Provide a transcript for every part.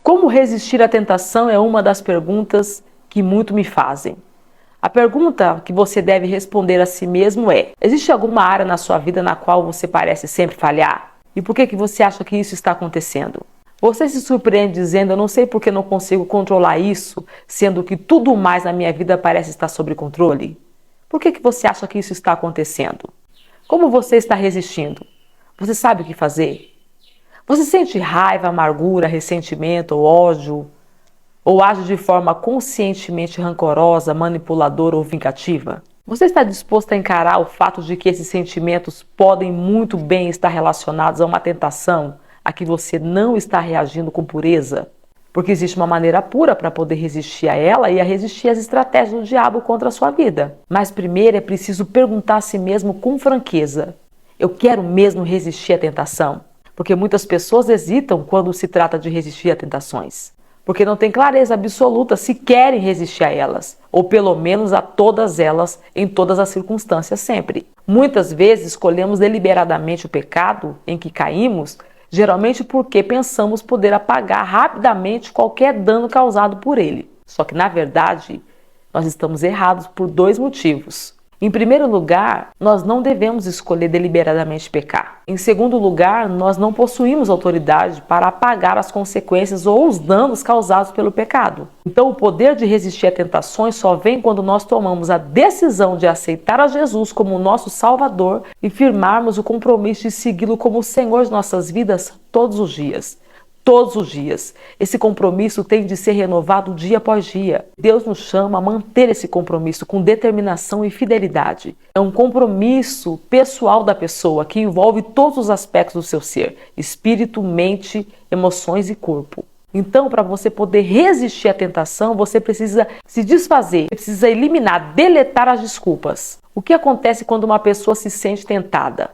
Como resistir à tentação é uma das perguntas que muito me fazem. A pergunta que você deve responder a si mesmo é: existe alguma área na sua vida na qual você parece sempre falhar? E por que você acha que isso está acontecendo? Você se surpreende dizendo: eu não sei porque não consigo controlar isso, sendo que tudo mais na minha vida parece estar sob controle? Por que você acha que isso está acontecendo? Como você está resistindo? Você sabe o que fazer? Você sente raiva, amargura, ressentimento ou ódio? Ou age de forma conscientemente rancorosa, manipuladora ou vingativa? Você está disposto a encarar o fato de que esses sentimentos podem muito bem estar relacionados a uma tentação a que você não está reagindo com pureza? Porque existe uma maneira pura para poder resistir a ela e a resistir às estratégias do diabo contra a sua vida. Mas primeiro é preciso perguntar a si mesmo com franqueza: eu quero mesmo resistir à tentação? Porque muitas pessoas hesitam quando se trata de resistir a tentações, porque não têm clareza absoluta se querem resistir a elas, ou pelo menos a todas elas, em todas as circunstâncias sempre. Muitas vezes escolhemos deliberadamente o pecado em que caímos, geralmente porque pensamos poder apagar rapidamente qualquer dano causado por ele. Só que, na verdade, nós estamos errados por dois motivos. Em primeiro lugar, nós não devemos escolher deliberadamente pecar. Em segundo lugar, nós não possuímos autoridade para apagar as consequências ou os danos causados pelo pecado. Então, o poder de resistir a tentações só vem quando nós tomamos a decisão de aceitar a Jesus como nosso Salvador e firmarmos o compromisso de segui-lo como o Senhor de nossas vidas todos os dias. Todos os dias. Esse compromisso tem de ser renovado dia após dia. Deus nos chama a manter esse compromisso com determinação e fidelidade. É um compromisso pessoal da pessoa que envolve todos os aspectos do seu ser: espírito, mente, emoções e corpo. Então, para você poder resistir à tentação, você precisa se desfazer, precisa eliminar, deletar as desculpas. O que acontece quando uma pessoa se sente tentada?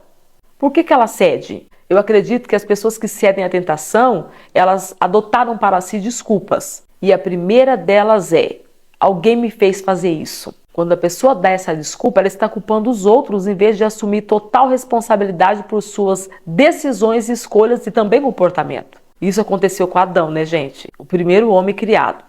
Por que ela cede? Eu acredito que as pessoas que cedem à tentação, elas adotaram para si desculpas. E a primeira delas é: alguém me fez fazer isso. Quando a pessoa dá essa desculpa, ela está culpando os outros em vez de assumir total responsabilidade por suas decisões, escolhas e também comportamento. Isso aconteceu com Adão, né, gente? O primeiro homem criado.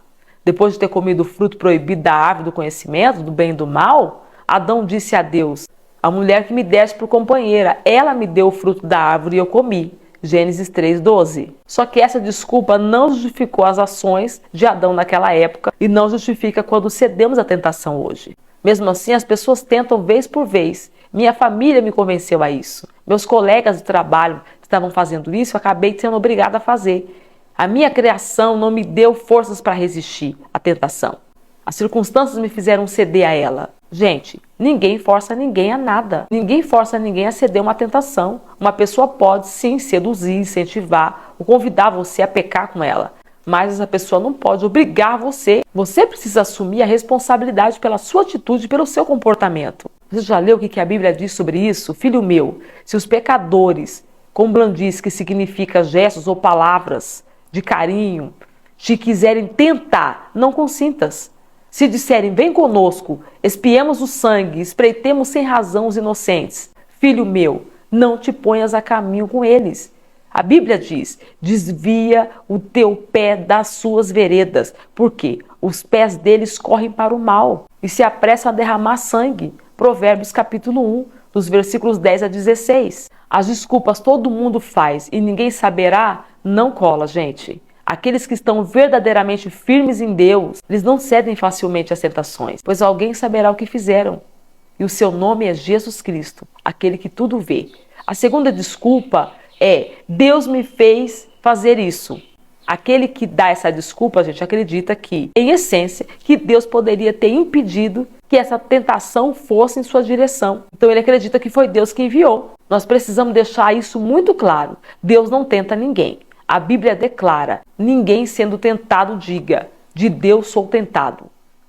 Depois de ter comido o fruto proibido da árvore do conhecimento, do bem e do mal, Adão disse a Deus: a mulher que me deste por companheira, ela me deu o fruto da árvore e eu comi. Gênesis 3:12. Só que essa desculpa não justificou as ações de Adão naquela época e não justifica quando cedemos à tentação hoje. Mesmo assim, as pessoas tentam vez por vez. Minha família me convenceu a isso. Meus colegas de trabalho estavam fazendo isso e acabei sendo obrigada a fazer. A minha criação não me deu forças para resistir à tentação. As circunstâncias me fizeram ceder a ela. Gente, ninguém força ninguém a nada. Ninguém força ninguém a ceder uma tentação. Uma pessoa pode sim seduzir, incentivar ou convidar você a pecar com ela. Mas essa pessoa não pode obrigar você. Você precisa assumir a responsabilidade pela sua atitude e pelo seu comportamento. Você já leu o que a Bíblia diz sobre isso? Filho meu, se os pecadores, com blandice, que significa gestos ou palavras de carinho, te quiserem tentar, não consintas. Se disserem: vem conosco, espiemos o sangue, espreitemos sem razão os inocentes. Filho meu, não te ponhas a caminho com eles. A Bíblia diz: desvia o teu pé das suas veredas, porque os pés deles correm para o mal e se apressam a derramar sangue. Provérbios capítulo 1, dos versículos 10 a 16. As desculpas todo mundo faz e ninguém saberá, não cola, gente. Aqueles que estão verdadeiramente firmes em Deus, eles não cedem facilmente às tentações, pois alguém saberá o que fizeram. E o seu nome é Jesus Cristo, aquele que tudo vê. A segunda desculpa é: Deus me fez fazer isso. Aquele que dá essa desculpa, a gente acredita que, em essência, que Deus poderia ter impedido que essa tentação fosse em sua direção. Então ele acredita que foi Deus que enviou. Nós precisamos deixar isso muito claro. Deus não tenta ninguém. A Bíblia declara: ninguém sendo tentado diga, de Deus sou tentado.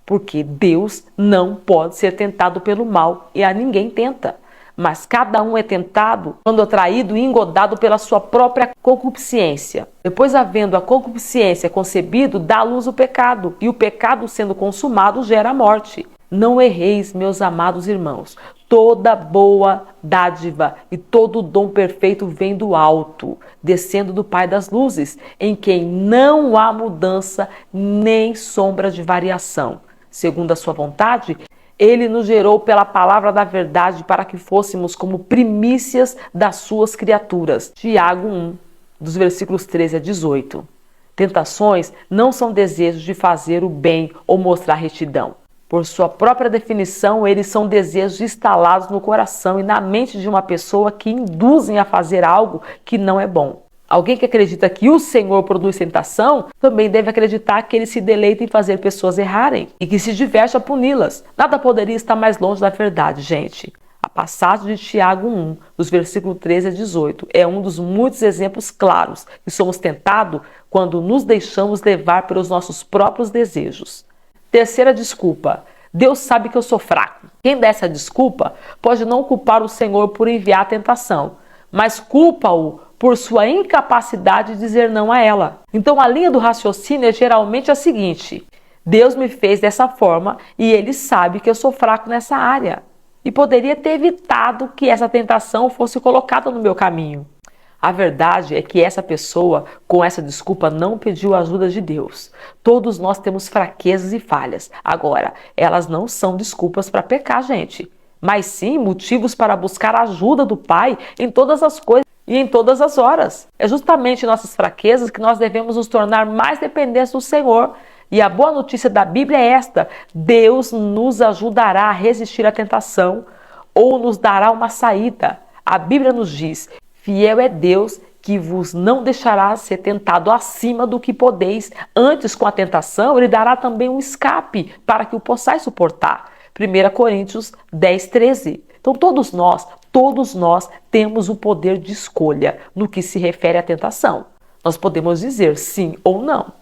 Porque Deus não pode ser tentado pelo mal e a ninguém tenta. Mas cada um é tentado quando atraído e engodado pela sua própria concupiscência. Depois, havendo a concupiscência concebido, dá à luz o pecado. E o pecado, sendo consumado, gera a morte. Não erreis, meus amados irmãos. Toda boa dádiva e todo dom perfeito vem do alto, descendo do Pai das luzes, em quem não há mudança nem sombra de variação. Segundo a sua vontade, ele nos gerou pela palavra da verdade para que fôssemos como primícias das suas criaturas. Tiago 1, dos versículos 13 a 18. Tentações não são desejos de fazer o bem ou mostrar retidão. Por sua própria definição, eles são desejos instalados no coração e na mente de uma pessoa que induzem a fazer algo que não é bom. Alguém que acredita que o Senhor produz tentação, também deve acreditar que ele se deleita em fazer pessoas errarem e que se diverte a puni-las. Nada poderia estar mais longe da verdade, gente. A passagem de Tiago 1, dos versículos 13 a 18, é um dos muitos exemplos claros que somos tentados quando nos deixamos levar pelos nossos próprios desejos. Terceira desculpa: Deus sabe que eu sou fraco. Quem dá essa desculpa pode não culpar o Senhor por enviar a tentação, mas culpa-o por sua incapacidade de dizer não a ela. Então a linha do raciocínio é geralmente a seguinte: Deus me fez dessa forma e Ele sabe que eu sou fraco nessa área. E poderia ter evitado que essa tentação fosse colocada no meu caminho. A verdade é que essa pessoa, com essa desculpa, não pediu a ajuda de Deus. Todos nós temos fraquezas e falhas. Agora, elas não são desculpas para pecar, gente, mas sim motivos para buscar a ajuda do Pai em todas as coisas e em todas as horas. É justamente em nossas fraquezas que nós devemos nos tornar mais dependentes do Senhor. E a boa notícia da Bíblia é esta: Deus nos ajudará a resistir à tentação ou nos dará uma saída. A Bíblia nos diz: fiel é Deus que vos não deixará ser tentado acima do que podeis. Antes, com a tentação, Ele dará também um escape para que o possais suportar. 1 Coríntios 10, 13. Então todos nós temos o poder de escolha no que se refere à tentação. Nós podemos dizer sim ou não.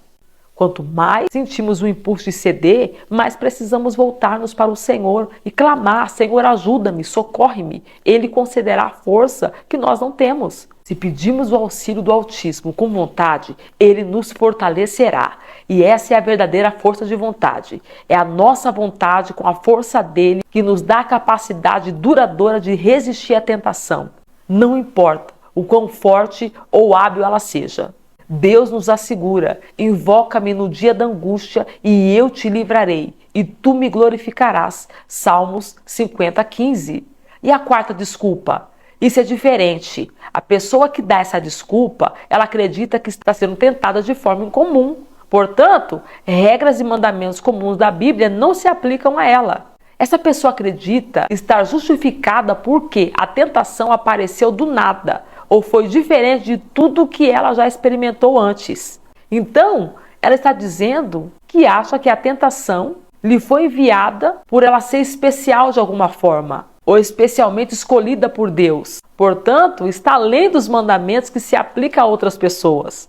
Quanto mais sentimos o impulso de ceder, mais precisamos voltar-nos para o Senhor e clamar: Senhor, ajuda-me, socorre-me. Ele concederá a força que nós não temos. Se pedimos o auxílio do Altíssimo com vontade, Ele nos fortalecerá. E essa é a verdadeira força de vontade. É a nossa vontade com a força dele que nos dá a capacidade duradoura de resistir à tentação. Não importa o quão forte ou hábil ela seja. Deus nos assegura: invoca-me no dia da angústia e eu te livrarei, e tu me glorificarás. Salmos 50, 15. E a quarta desculpa? Isso é diferente. A pessoa que dá essa desculpa, ela acredita que está sendo tentada de forma incomum. Portanto, regras e mandamentos comuns da Bíblia não se aplicam a ela. Essa pessoa acredita estar justificada porque a tentação apareceu do nada, ou foi diferente de tudo que ela já experimentou antes. Então, ela está dizendo que acha que a tentação lhe foi enviada por ela ser especial de alguma forma, ou especialmente escolhida por Deus. Portanto, está além dos mandamentos que se aplicam a outras pessoas.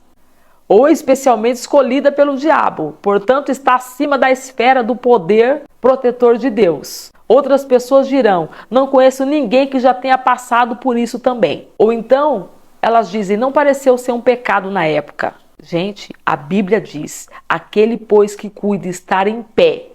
Ou especialmente escolhida pelo diabo. Portanto, está acima da esfera do poder protetor de Deus. Outras pessoas dirão: não conheço ninguém que já tenha passado por isso também. Ou então, elas dizem: não pareceu ser um pecado na época. Gente, a Bíblia diz: aquele, pois, que cuide estar em pé,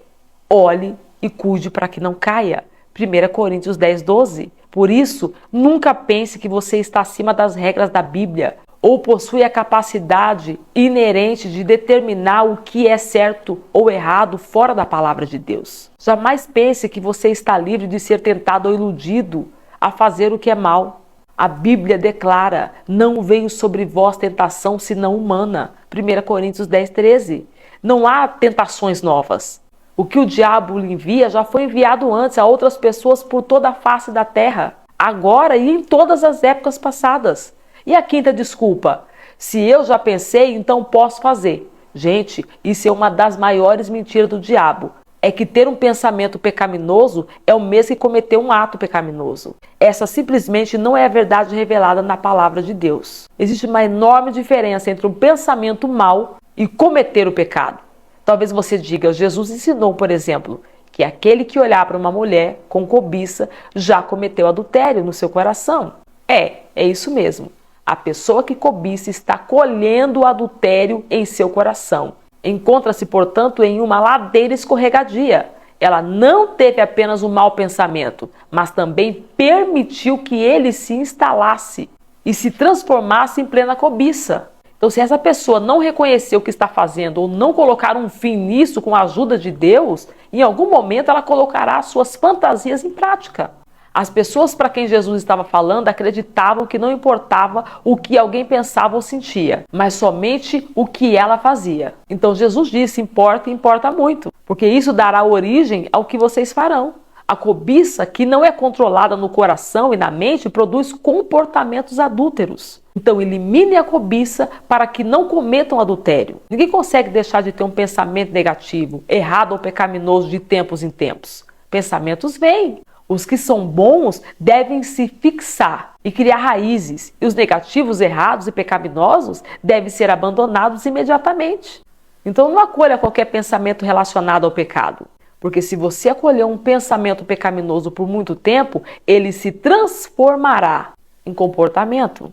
olhe e cuide para que não caia. 1 Coríntios 10, 12. Por isso, nunca pense que você está acima das regras da Bíblia ou possui a capacidade inerente de determinar o que é certo ou errado fora da palavra de Deus. Jamais pense que você está livre de ser tentado ou iludido a fazer o que é mal. A Bíblia declara: não veio sobre vós tentação senão humana. 1 Coríntios 10, 13. Não há tentações novas. O que o diabo lhe envia já foi enviado antes a outras pessoas por toda a face da terra, agora e em todas as épocas passadas. E a quinta desculpa: se eu já pensei, então posso fazer. Gente, isso é uma das maiores mentiras do diabo. É que ter um pensamento pecaminoso é o mesmo que cometer um ato pecaminoso. Essa simplesmente não é a verdade revelada na palavra de Deus. Existe uma enorme diferença entre um pensamento mau e cometer o pecado. Talvez você diga: Jesus ensinou, por exemplo, que aquele que olhar para uma mulher com cobiça já cometeu adultério no seu coração. É isso mesmo. A pessoa que cobiça está colhendo o adultério em seu coração. Encontra-se, portanto, em uma ladeira escorregadia. ela não teve apenas um mau pensamento, mas também permitiu que ele se instalasse e se transformasse em plena cobiça. Então, se essa pessoa não reconhecer o que está fazendo ou não colocar um fim nisso com a ajuda de Deus, em algum momento ela colocará suas fantasias em prática. As pessoas para quem Jesus estava falando acreditavam que não importava o que alguém pensava ou sentia, mas somente o que ela fazia. Então Jesus disse: importa e importa muito, porque isso dará origem ao que vocês farão. A cobiça, que não é controlada no coração e na mente, produz comportamentos adúlteros. Então elimine a cobiça para que não cometam adultério. Ninguém consegue deixar de ter um pensamento negativo, errado ou pecaminoso de tempos em tempos. Pensamentos vêm. Os que são bons devem se fixar e criar raízes, e os negativos, errados e pecaminosos devem ser abandonados imediatamente. Então não acolha qualquer pensamento relacionado ao pecado, porque se você acolher um pensamento pecaminoso por muito tempo, ele se transformará em comportamento.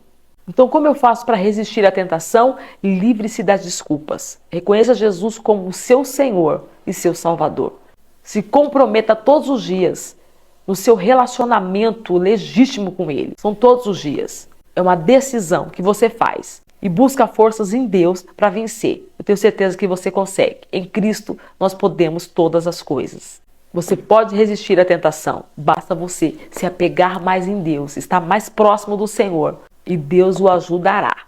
Então, como eu faço para resistir à tentação? Livre-se das desculpas. Reconheça Jesus como o seu Senhor e seu Salvador. Se comprometa todos os dias no seu relacionamento legítimo com Ele. São todos os dias. É uma decisão que você faz e busca forças em Deus para vencer. Eu tenho certeza que você consegue. Em Cristo nós podemos todas as coisas. Você pode resistir à tentação. Basta você se apegar mais em Deus, estar mais próximo do Senhor e Deus o ajudará.